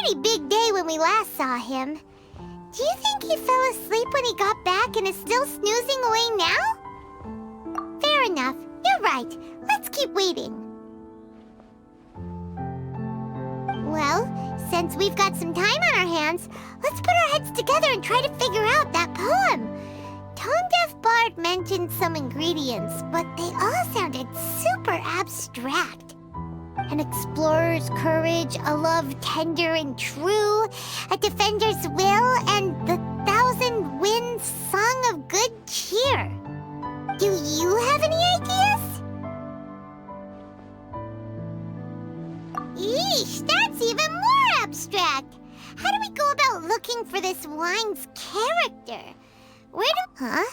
pretty big day when we last saw him. Do you think he fell asleep when he got back and is still snoozing away now? Fair enough. You're right. Let's keep waiting. Well, since we've got some time on our hands, let's put our heads together and try to figure out that poem. Tone-deaf Bard mentioned some ingredients, but they all sounded super abstract. An explorer's courage, a love tender and true, a defender's will, and the thousand winds song of good cheer. Do you have any ideas? Eesh, that's even more abstract. How do we go about looking for this wine's character? Huh?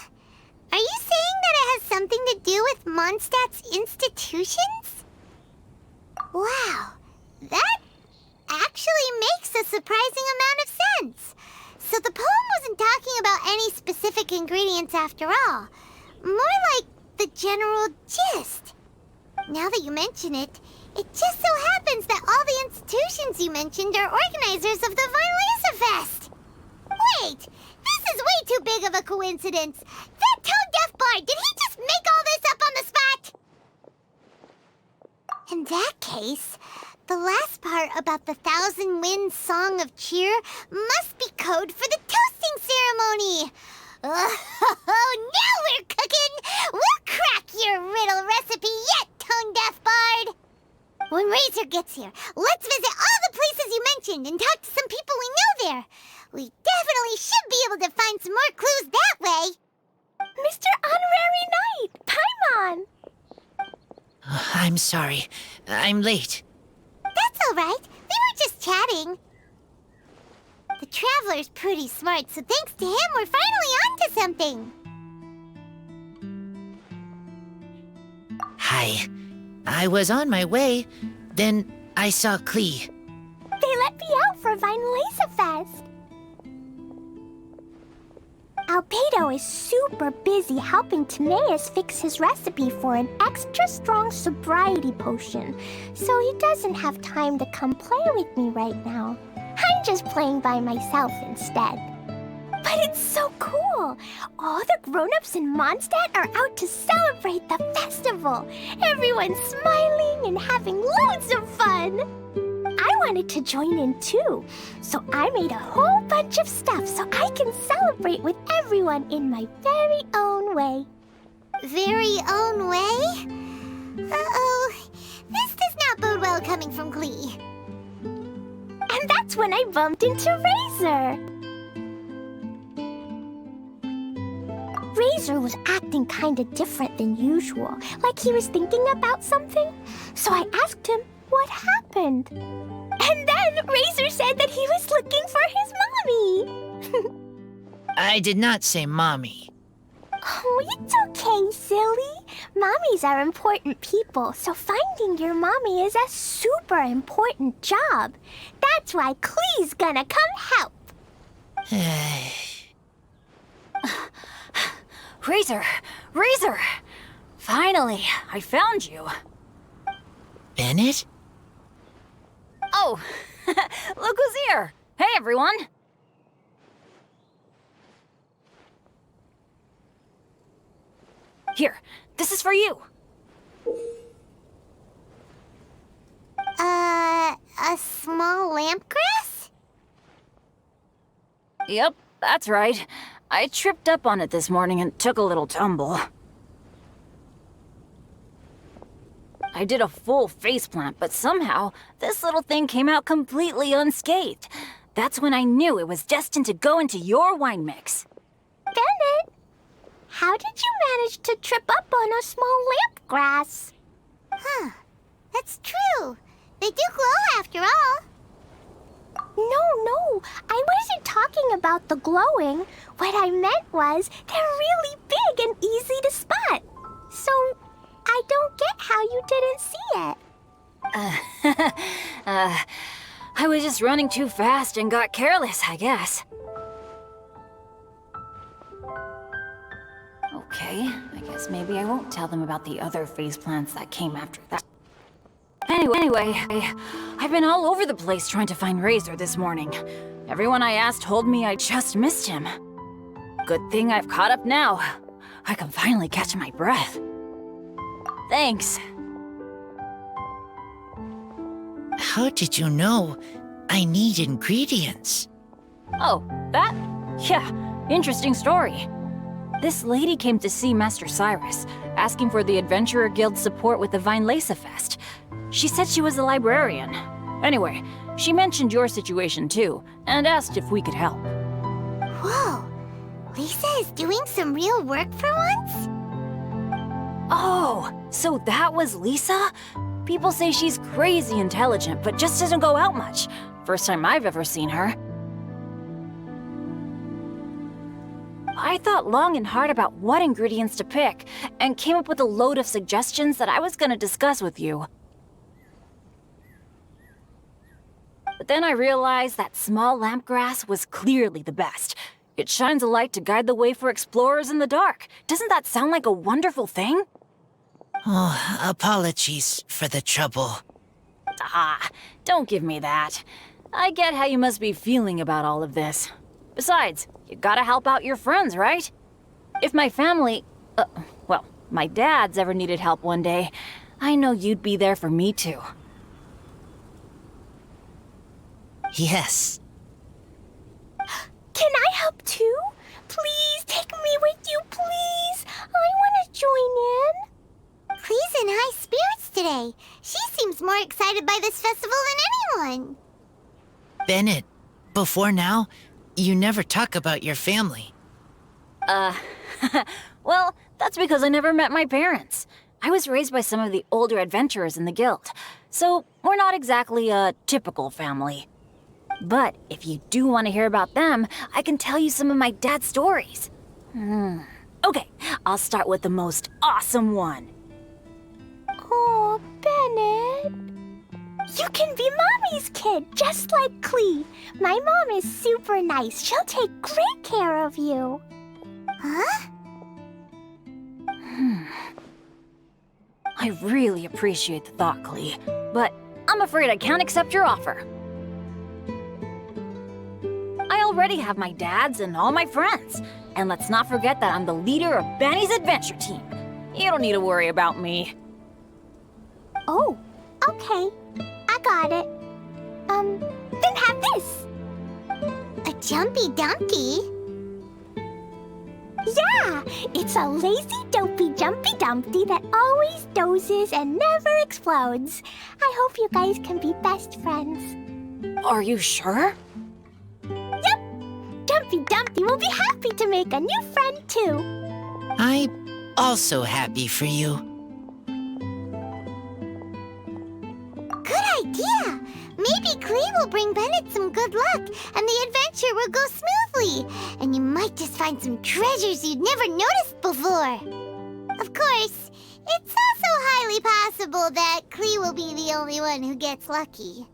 Are you saying that it has something to do with Mondstadt's institutions? Wow, that actually makes a surprising amount of sense. So the poem wasn't talking about any specific ingredients after all. More like the general gist. Now that you mention it, it just so happens that all the institutions you mentioned are organizers of the Vine Laser Fest. Wait, this is way too big of a coincidence. That tone-deaf bard, did he just make all this up on the spot? In that case, the last part about the Thousand Winds Song of Cheer must be code for the toasting ceremony. Oh, now we're cooking! We'll crack your riddle recipe yet, tone-deaf bard! When Razor gets here, let's visit all the places you mentioned and talk to some people we know there. We definitely should be able to find some more clues that way. Mr. Honorary Knight, Paimon! I'm sorry. I'm late. That's all right. We were just chatting. The Traveler's pretty smart, so thanks to him, we're finally onto something. Hi. I was on my way, then I saw Klee. They let me out for Vine Laser Fest. Albedo is super busy helping Timaeus fix his recipe for an extra strong sobriety potion, so he doesn't have time to come play with me right now. I'm just playing by myself instead. But it's so cool! All the grown-ups in Mondstadt are out to celebrate the festival. Everyone's smiling and having loads of fun. I wanted to join in too, so I made a whole bunch of stuff so I can celebrate with everyone in my very own way. Very own way? Uh-oh. This does not bode well coming from Klee. And that's when I bumped into Razor. Razor was acting kinda different than usual, like he was thinking about something. So I asked him what happened. And then Razor said that he was looking for his mommy. I did not say mommy. Oh, it's okay, silly. Mommies are important people, so finding your mommy is a super important job. That's why Klee's gonna come help. Razor! Razor! Finally, I found you. Bennett? Oh, look who's here! Hey, everyone! Here, this is for you. A small lampgrass? Yep, that's right. I tripped up on it this morning and took a little tumble. I did a full faceplant, but somehow this little thing came out completely unscathed. That's when I knew it was destined to go into your wine mix. Bennett, how did you manage to trip up on a small lamp grass? Huh. That's true. They do glow after all. No, I wasn't talking about the glowing. What I meant was they're really big and easy to spot. So I don't get how you didn't see it. I was just running too fast and got careless, I guess. Okay, I guess maybe I won't tell them about the other faceplants that came after that. Anyway, I've been all over the place trying to find Razor this morning. Everyone I asked told me I just missed him. Good thing I've caught up now. I can finally catch my breath. Thanks. How did you know I need ingredients? Oh, that? Yeah, interesting story. This lady came to see Master Cyrus, asking for the Adventurer Guild's support with the Vine Laca Fest. She said she was a librarian. Anyway, she mentioned your situation too, and asked if we could help. Whoa, Lisa is doing some real work for once? Oh, so that was Lisa? People say she's crazy intelligent, but just doesn't go out much. First time I've ever seen her. I thought long and hard about what ingredients to pick, and came up with a load of suggestions that I was gonna discuss with you. But then I realized that small lampgrass was clearly the best. It shines a light to guide the way for explorers in the dark. Doesn't that sound like a wonderful thing? Oh, apologies for the trouble. Ah, don't give me that. I get how you must be feeling about all of this. Besides, you gotta help out your friends, right? If my family, well, my dad's ever needed help one day, I know you'd be there for me too. Yes. Can I help too? Please take me with you, please. I want to join in. Clee's in high spirits today. She seems more excited by this festival than anyone. Bennett, before now, you never talk about your family. Well, that's because I never met my parents. I was raised by some of the older adventurers in the guild, so we're not exactly a typical family. But if you do want to hear about them, I can tell you some of my dad's stories. Okay, I'll start with the most awesome one. Oh, Bennett. You can be Mommy's kid, just like Clee. My mom is super nice. She'll take great care of you. Huh? I really appreciate the thought, Clee, but I'm afraid I can't accept your offer. I already have my dad's and all my friends. And let's not forget that I'm the leader of Benny's adventure team. You don't need to worry about me. Oh, okay. I got it. Then have this. A Jumpy Dumpty? Yeah, it's a lazy, dopey, jumpy dumpty that always dozes and never explodes. I hope you guys can be best friends. Are you sure? Yep, Dumpy Dumpty will be happy to make a new friend too. I'm also happy for you. Good idea! Maybe Clee will bring Bennett some good luck, and the adventure will go smoothly. And you might just find some treasures you'd never noticed before. Of course, it's also highly possible that Clee will be the only one who gets lucky.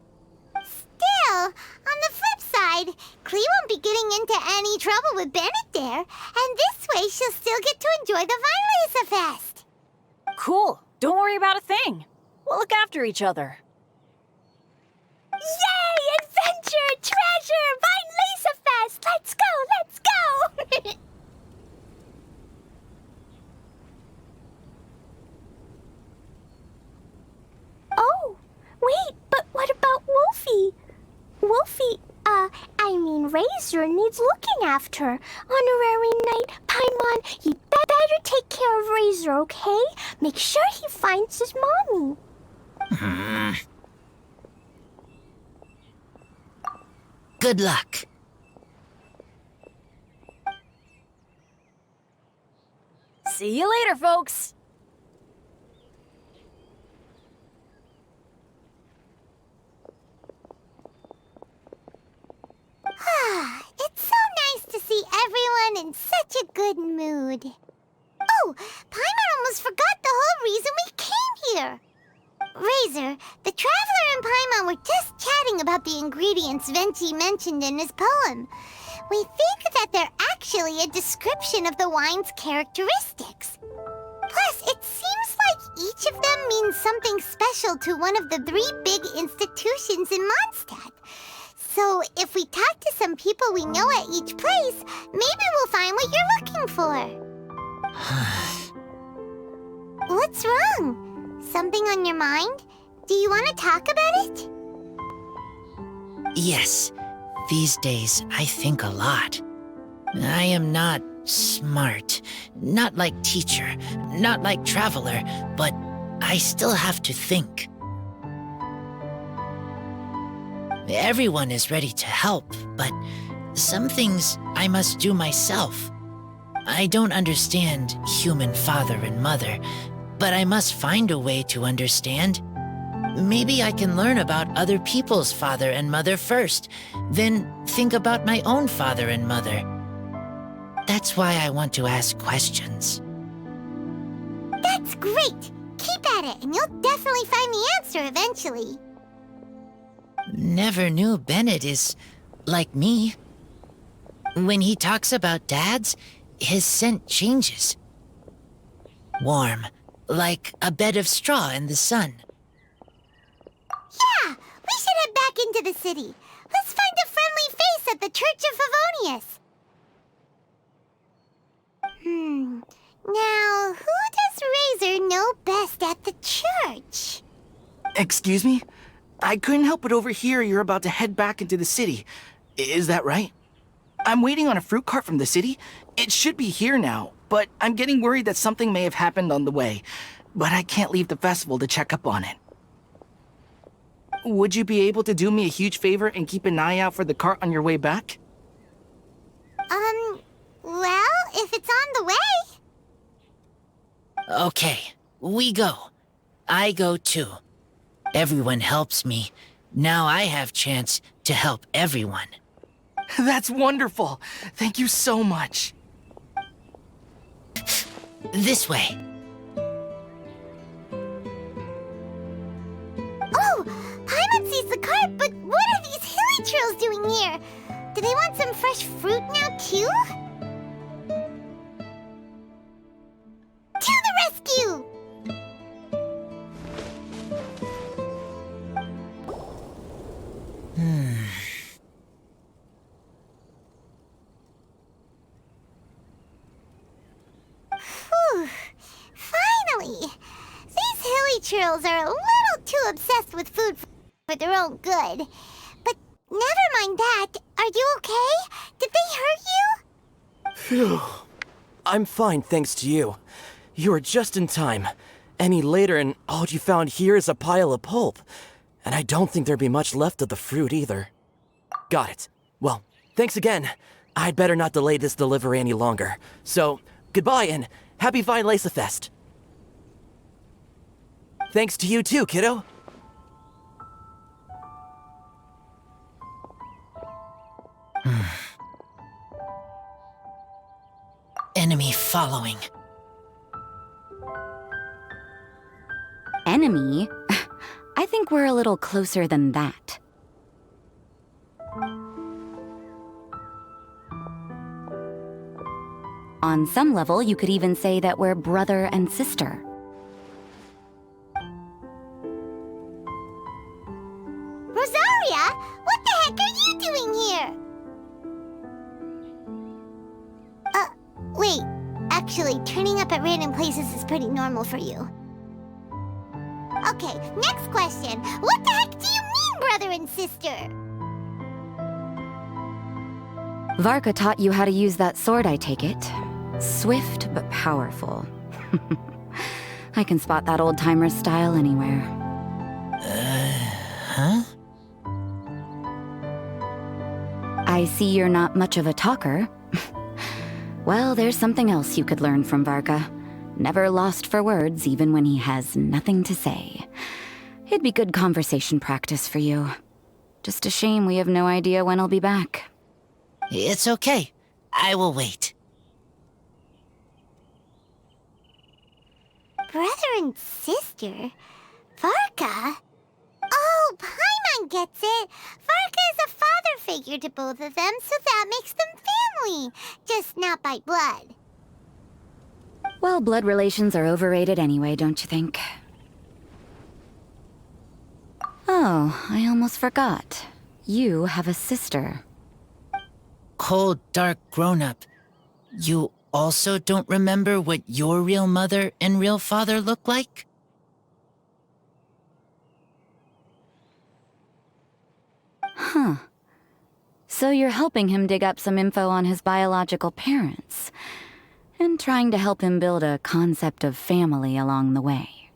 Still, on the flip side, Clee won't be getting into any trouble with Bennett there, and this way she'll still get to enjoy the Vine Laca Fest. Cool. Don't worry about a thing. We'll look after each other. Yay! Adventure! Treasure! Vine Laca Fest! Let's go! Let's go! Oh, wait, but what about Wolfie? Wolfie, Razor needs looking after. Honorary Knight, Paimon, you better take care of Razor, okay? Make sure he finds his mommy. Good luck. See you later, folks. It's so nice to see everyone in such a good mood. Oh, Paimon almost forgot the whole reason we came here. Razor, the Traveler and Paimon were just chatting about the ingredients Venti mentioned in his poem. We think that they're actually a description of the wine's characteristics. Plus, it seems like each of them means something special to one of the 3 big institutions in Mondstadt. So if we talk to some people we know at each place, maybe we'll find what you're looking for. What's wrong? Something on your mind? Do you want to talk about it? Yes, these days I think a lot. I am not smart, not like teacher, not like traveler, but I still have to think. Everyone is ready to help, but some things I must do myself. I don't understand human father and mother, but I must find a way to understand. Maybe I can learn about other people's father and mother first, then think about my own father and mother. That's why I want to ask questions. That's great! Keep at it, and you'll definitely find the answer eventually. Never knew Bennett is like me. When he talks about dads, his scent changes. Warm, like a bed of straw in the sun. Yeah, we should head back into the city. Let's find a friendly face at the Church of Favonius. Now, who does Razor know best at the church? Excuse me? I couldn't help but overhear you're about to head back into the city. Is that right? I'm waiting on a fruit cart from the city. It should be here now, but I'm getting worried that something may have happened on the way. But I can't leave the festival to check up on it. Would you be able to do me a huge favor and keep an eye out for the cart on your way back? Well, if it's on the way. Okay, we go. I go too. Everyone helps me. Now I have chance to help everyone. That's wonderful. Thank you so much. This way. Oh, Paimon sees the cart, but what are these hilly trills doing here? Do they want some fresh fruit now, too? To the rescue! Whew. Finally! These hilly trills are a little too obsessed with food for their own good. But never mind that. Are you okay? Did they hurt you? Phew. I'm fine, thanks to you. You were just in time. Any later and all you found here is a pile of pulp. And I don't think there'd be much left of the fruit either. Got it. Well, thanks again. I'd better not delay this delivery any longer. So, goodbye and happy Vine Lace-a-Fest. Thanks to you too, kiddo. Enemy following. Enemy? I think we're a little closer than that. On some level, you could even say that we're brother and sister. Rosaria, what the heck are you doing here? Wait. Actually, turning up at random places is pretty normal for you. Okay, next question. What the heck do you mean, brother and sister? Varka taught you how to use that sword, I take it. Swift but powerful. I can spot that old-timer's style anywhere. Huh? I see you're not much of a talker. Well, there's something else you could learn from Varka. Never lost for words, even when he has nothing to say. It'd be good conversation practice for you. Just a shame we have no idea when he'll be back. It's okay. I will wait. Brother and sister? Varka? Oh, Paimon gets it. Varka is a father figure to both of them, so that makes them family. Just not by blood. Well, blood relations are overrated anyway, don't you think? Oh, I almost forgot. You have a sister. Cold, dark grown-up. You also don't remember what your real mother and real father look like? Huh. So you're helping him dig up some info on his biological parents, and trying to help him build a concept of family along the way.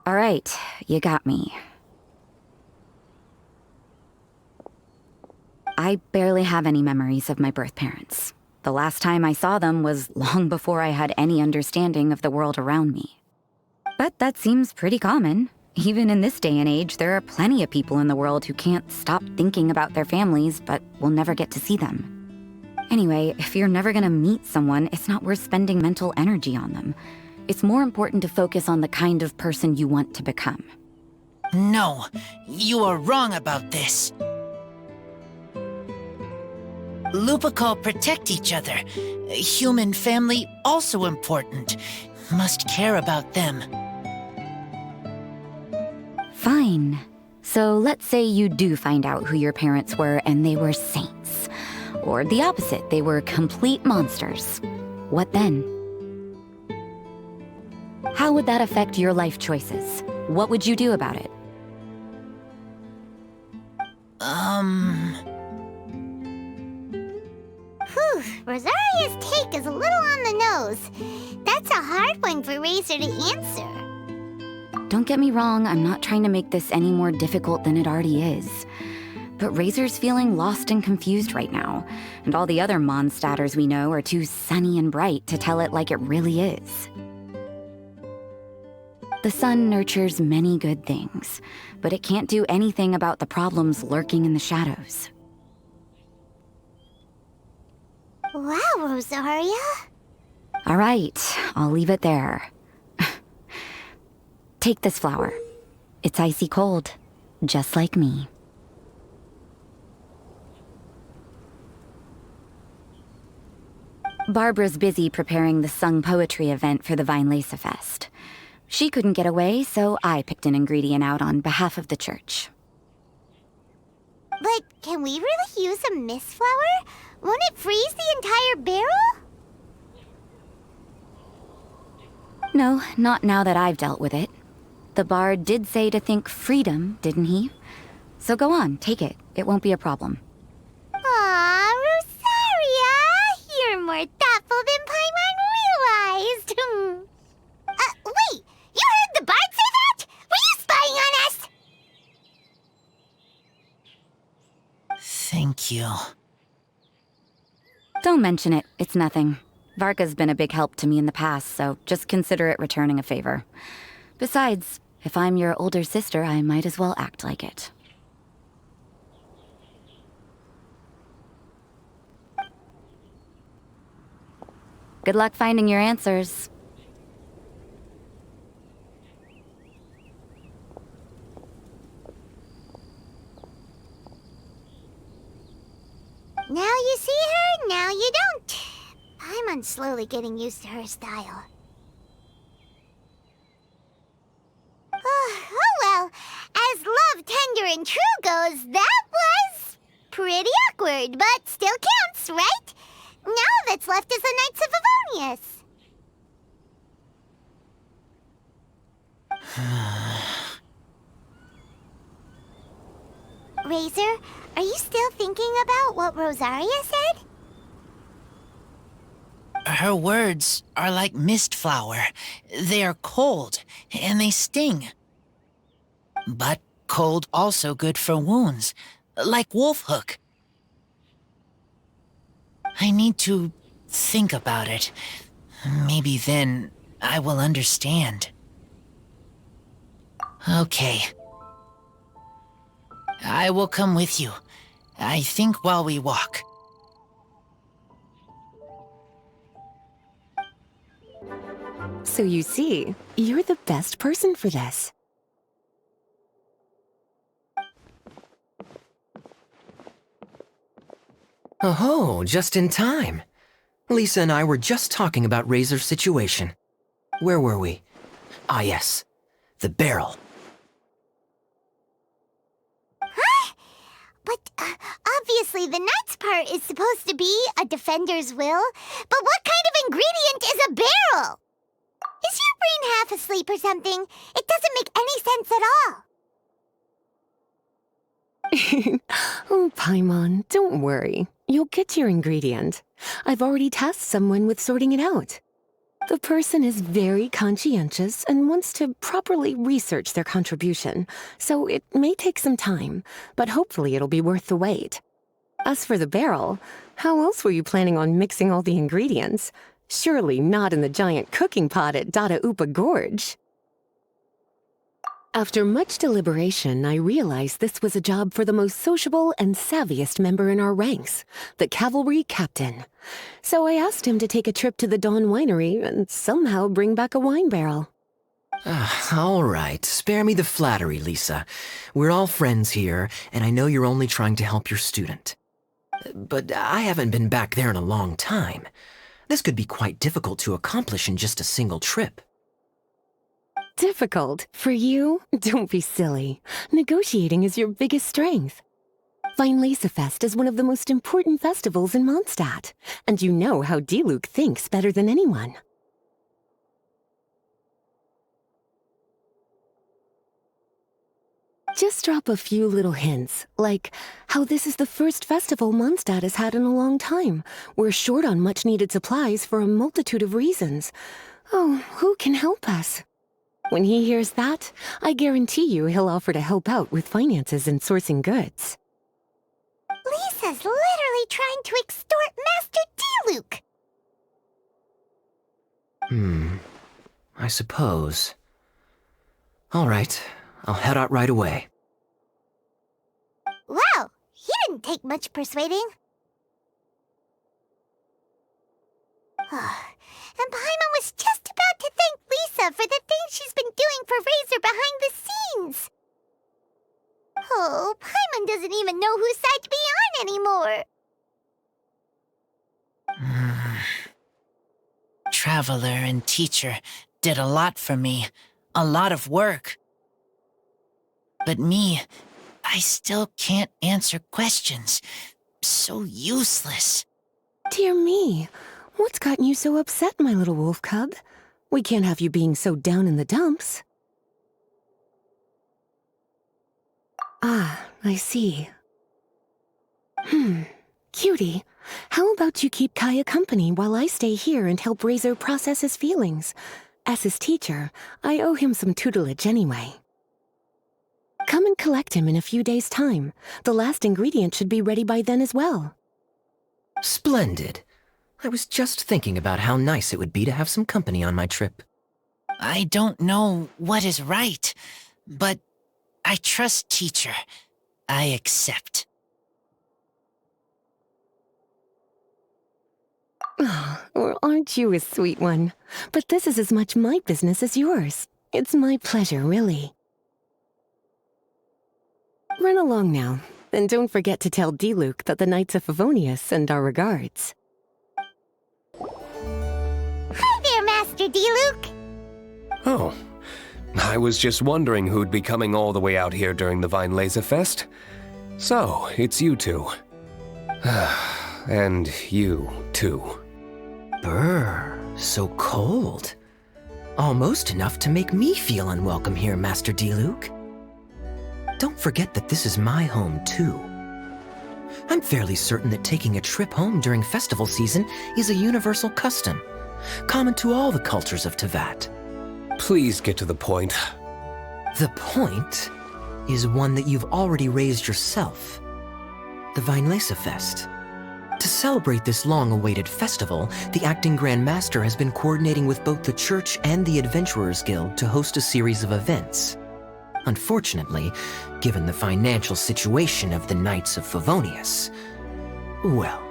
All right, you got me. I barely have any memories of my birth parents. The last time I saw them was long before I had any understanding of the world around me. But that seems pretty common. Even in this day and age, there are plenty of people in the world who can't stop thinking about their families, but will never get to see them. Anyway, if you're never gonna meet someone, it's not worth spending mental energy on them. It's more important to focus on the kind of person you want to become. No, you are wrong about this. Lupical protect each other. Human family also important. Must care about them. Fine. So let's say you do find out who your parents were and they were saints. Or the opposite, they were complete monsters. What then? How would that affect your life choices? What would you do about it? Whew, Rosaria's take is a little on the nose. That's a hard one for Razor to answer. Don't get me wrong, I'm not trying to make this any more difficult than it already is. But Razor's feeling lost and confused right now, and all the other Mondstadters we know are too sunny and bright to tell it like it really is. The sun nurtures many good things, but it can't do anything about the problems lurking in the shadows. Wow, Rosaria. All right, I'll leave it there. Take this flower. It's icy cold, just like me. Barbara's busy preparing the sung poetry event for the Vinelesa Fest. She couldn't get away, so I picked an ingredient out on behalf of the church. But can we really use a mist flower? Won't it freeze the entire barrel? No, not now that I've dealt with it. The bard did say to think freedom, didn't he? So go on, take it. It won't be a problem. Aw, Rosaria! You're more thoughtful than Paimon realized. Wait! You heard the bard say that? Were you spying on us? Thank you. Don't mention it. It's nothing. Varka's been a big help to me in the past, so just consider it returning a favor. Besides, if I'm your older sister, I might as well act like it. Good luck finding your answers. Now you see her, now you don't. Paimon's slowly getting used to her style. Oh well, as love, tender, and true goes, that was pretty awkward, but still counts, right? Now all that's left is the Knights of Favonius. Razor, are you still thinking about what Rosaria said? Her words are like mist flower. They are cold, and they sting. But cold also good for wounds, like wolf hook. I need to think about it. Maybe then I will understand. Okay. I will come with you. I think while we walk. So you see, you're the best person for this. Oh, just in time. Lisa and I were just talking about Razor's situation. Where were we? Ah, yes. The barrel. Huh? But obviously the nuts part is supposed to be a defender's will. But what kind of ingredient is a barrel? Is your brain half asleep or something? It doesn't make any sense at all. Oh, Paimon, don't worry. You'll get your ingredient. I've already tasked someone with sorting it out. The person is very conscientious and wants to properly research their contribution, so it may take some time, but hopefully it'll be worth the wait. As for the barrel, how else were you planning on mixing all the ingredients? Surely not in the giant cooking pot at Dada Upa Gorge. After much deliberation, I realized this was a job for the most sociable and savviest member in our ranks, the cavalry captain. So I asked him to take a trip to the Dawn Winery and somehow bring back a wine barrel. All right, spare me the flattery, Lisa. We're all friends here, and I know you're only trying to help your student. But I haven't been back there in a long time. This could be quite difficult to accomplish in just a single trip. Difficult? For you? Don't be silly. Negotiating is your biggest strength. Fest is one of the most important festivals in Mondstadt, and you know how Diluc thinks better than anyone. Just drop a few little hints, like how this is the first festival Mondstadt has had in a long time. We're short on much-needed supplies for a multitude of reasons. Oh, who can help us? When he hears that, I guarantee you he'll offer to help out with finances and sourcing goods. Lisa's literally trying to extort Master Diluc. I suppose. All right, I'll head out right away. Wow, he didn't take much persuading. And Paimon was just about to thank Lisa for the things she's been doing for Razor behind the scenes. Oh, Paimon doesn't even know whose side to be on anymore. Traveler and teacher did a lot for me, a lot of work. But me, I still can't answer questions. So useless. Dear me, what's gotten you so upset, my little wolf cub? We can't have you being so down in the dumps. Ah, I see. Cutie, how about you keep Kaya company while I stay here and help Razor process his feelings? As his teacher, I owe him some tutelage anyway. Come and collect him in a few days' time. The last ingredient should be ready by then as well. Splendid. I was just thinking about how nice it would be to have some company on my trip. I don't know what is right, but I trust teacher. I accept. Oh, well, aren't you a sweet one? But this is as much my business as yours. It's my pleasure, really. Run along now, and don't forget to tell Diluc that the Knights of Favonius send our regards. Hi there, Master Diluc. Oh, I was just wondering who'd be coming all the way out here during the Fest. So, it's you two. And you, too. Brr, so cold. Almost enough to make me feel unwelcome here, Master Diluc. Don't forget that this is my home, too. I'm fairly certain that taking a trip home during festival season is a universal custom, common to all the cultures of Teyvat. Please get to the point. The point is one that you've already raised yourself. The Fest. To celebrate this long-awaited festival, the Acting Grand Master has been coordinating with both the Church and the Adventurers Guild to host a series of events. Unfortunately, given the financial situation of the Knights of Favonius, well,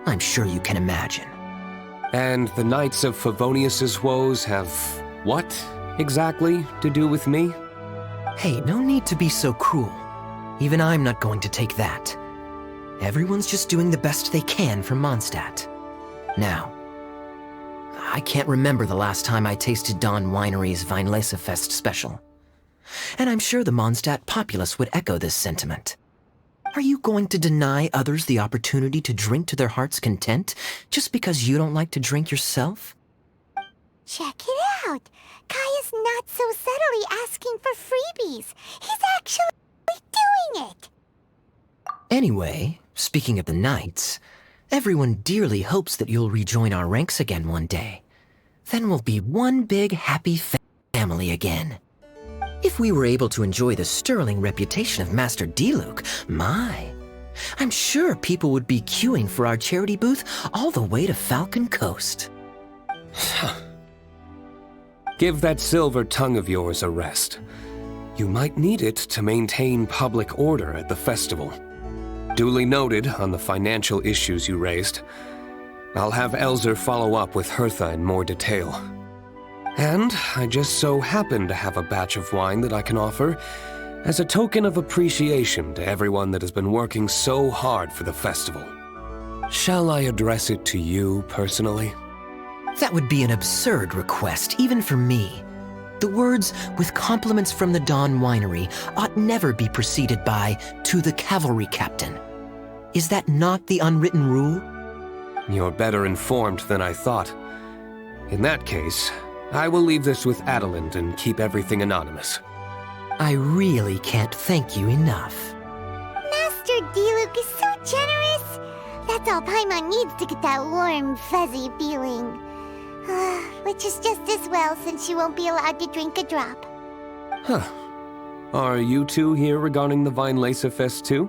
I'm sure you can imagine. And the Knights of Favonius's woes have what, exactly, to do with me? Hey, no need to be so cruel. Even I'm not going to take that. Everyone's just doing the best they can for Mondstadt. Now, I can't remember the last time I tasted Dawn Winery's Weinlesefest special. And I'm sure the Mondstadt populace would echo this sentiment. Are you going to deny others the opportunity to drink to their heart's content just because you don't like to drink yourself? Check it out. Kaya's not so subtly asking for freebies. He's actually doing it. Anyway, speaking of the Knights, everyone dearly hopes that you'll rejoin our ranks again one day. Then we'll be one big happy family again. If we were able to enjoy the sterling reputation of Master Diluc, I'm sure people would be queuing for our charity booth all the way to Falcon Coast. Give that silver tongue of yours a rest. You might need it to maintain public order at the festival. Duly noted on the financial issues you raised. I'll have Elzer follow up with Hertha in more detail. And I just so happen to have a batch of wine that I can offer as a token of appreciation to everyone that has been working so hard for the festival. Shall I address it to you personally? That would be an absurd request, even for me. The words, "with compliments from the Dawn Winery," ought never be preceded by, "to the cavalry captain." Is that not the unwritten rule? You're better informed than I thought. In that case, I will leave this with Adelind and keep everything anonymous. I really can't thank you enough. Master Diluc is so generous. That's all Paimon needs to get that warm, fuzzy feeling. Which is just as well since she won't be allowed to drink a drop. Huh. Are you two here regarding the Weinlesefest too?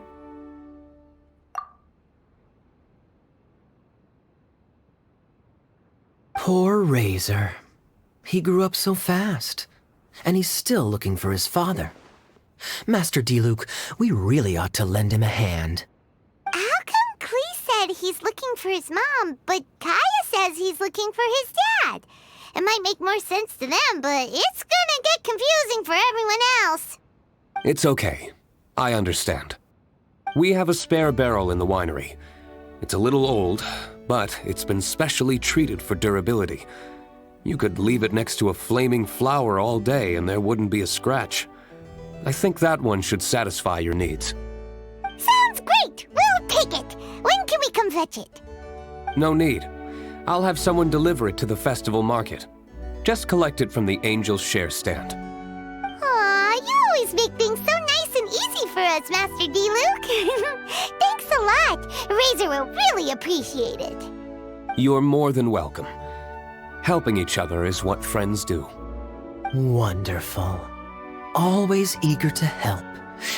Poor Razor. He grew up so fast, and he's still looking for his father. Master Diluc, we really ought to lend him a hand. How come Klee said he's looking for his mom, but Kaya says he's looking for his dad? It might make more sense to them, but it's gonna get confusing for everyone else. It's okay. I understand. We have a spare barrel in the winery. It's a little old, but it's been specially treated for durability. You could leave it next to a flaming flower all day and there wouldn't be a scratch. I think that one should satisfy your needs. Sounds great! We'll take it! When can we come fetch it? No need. I'll have someone deliver it to the festival market. Just collect it from the Angel's Share stand. Aw, you always make things so nice and easy for us, Master Diluc. Thanks a lot. Razor will really appreciate it. You're more than welcome. Helping each other is what friends do. Wonderful. Always eager to help,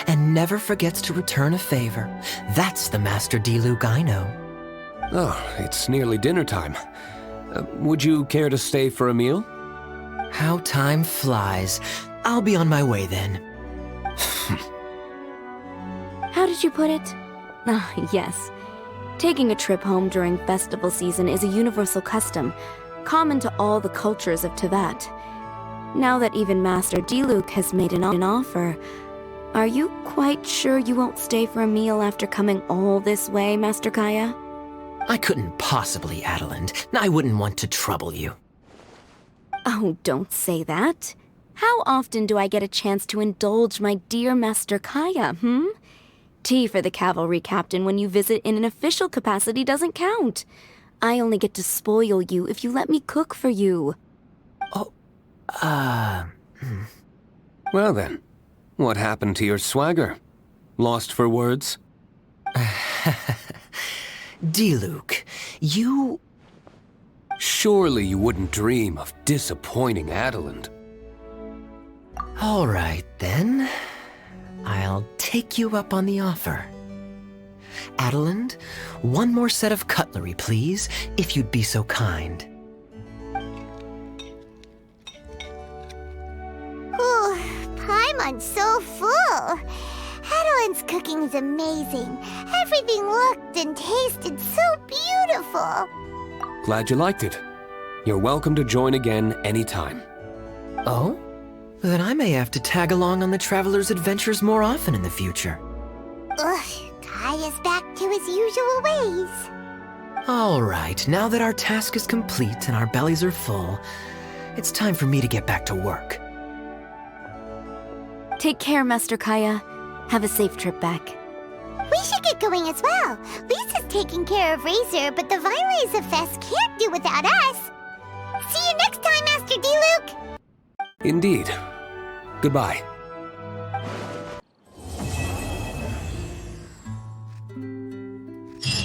and never forgets to return a favor. That's the Master Diluc I know. Oh, it's nearly dinner time. Would you care to stay for a meal? How time flies. I'll be on my way then. How did you put it? Ah, yes. Taking a trip home during festival season is a universal custom, common to all the cultures of Teyvat. Now that even Master Diluc has made an offer, are you quite sure you won't stay for a meal after coming all this way, Master Kaya? I couldn't possibly, Adelind. I wouldn't want to trouble you. Oh, don't say that. How often do I get a chance to indulge my dear Master Kaya, Tea for the cavalry captain when you visit in an official capacity doesn't count. I only get to spoil you if you let me cook for you. Well then, what happened to your swagger? Lost for words? Diluc, you... Surely you wouldn't dream of disappointing Adelind. All right, then. I'll take you up on the offer. Adelind, one more set of cutlery, please, if you'd be so kind. Ooh, Paimon's so full. Adelind's cooking is amazing. Everything looked and tasted so beautiful. Glad you liked it. You're welcome to join again anytime. Oh? Then I may have to tag along on the Traveler's Adventures more often in the future. Ugh, Kaya's back to his usual ways. All right, now that our task is complete and our bellies are full, it's time for me to get back to work. Take care, Master Kaya. Have a safe trip back. We should get going as well. Lisa's taking care of Razor, but the Violaza Fest can't do without us. See you next time, Master D. Luke! Indeed. Goodbye.